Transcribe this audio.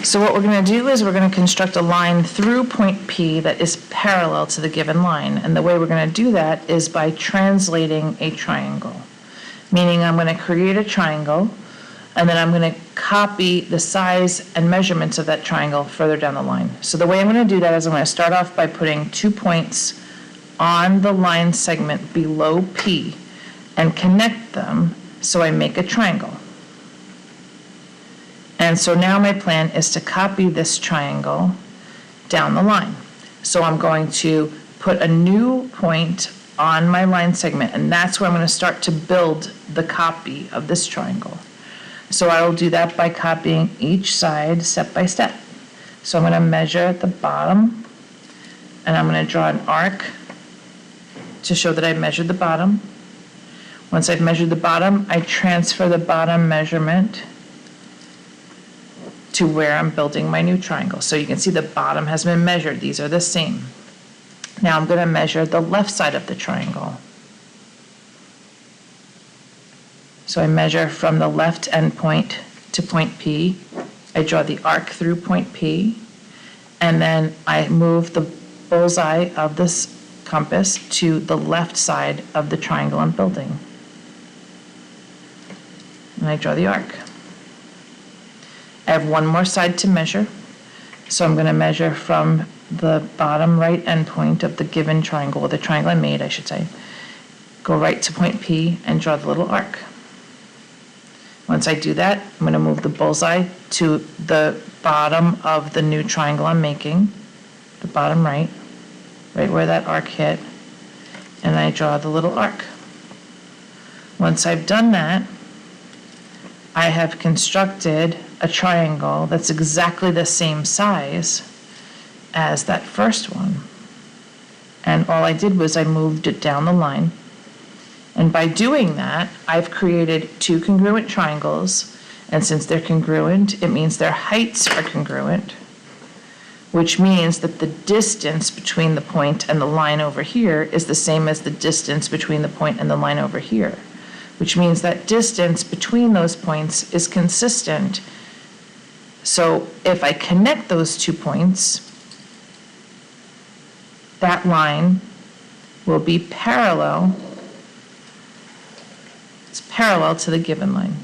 So what we're going to do is we're going to construct a line through point P that is parallel to the given line. And the way we're going to do that is by translating a triangle. Meaning I'm going to create a triangle, and then I'm going to copy the size and measurements of that triangle further down the line. So the way I'm going to do that is I'm going to start off by putting 2 points on the line segment below P and connect them so I make a triangle. And so now my plan is to copy this triangle down the line. So I'm going to put a new point on my line segment, and that's where I'm going to start to build the copy of this triangle. So I will do that by copying each side step by step. So I'm going to measure at the bottom, and I'm going to draw an arc to show that I measured the bottom. Once I've measured the bottom, I transfer the bottom measurement to where I'm building my new triangle. So you can see the bottom has been measured. These are the same. Now I'm going to measure the left side of the triangle. So I measure from the left end point to point P. I draw the arc through point P, and then I move the bullseye of this compass to the left side of the triangle I'm building. And I draw the arc. I have one more side to measure, so I'm going to measure from the bottom right end point of the given triangle, or the triangle I made, I should say. Go right to point P and draw the little arc. Once I do that, I'm going to move the bullseye to the bottom of the new triangle I'm making, the bottom right where that arc hit, and I draw the little arc. Once I've done that, I have constructed a triangle that's exactly the same size as that first one. And all I did was I moved it down the line. And by doing that, I've created 2 congruent triangles. And since they're congruent, it means their heights are congruent, which means that the distance between the point and the line over here is the same as the distance between the point and the line over here, which means that distance between those points is consistent. So if I connect those 2 points, that line will be parallel. It's parallel to the given line.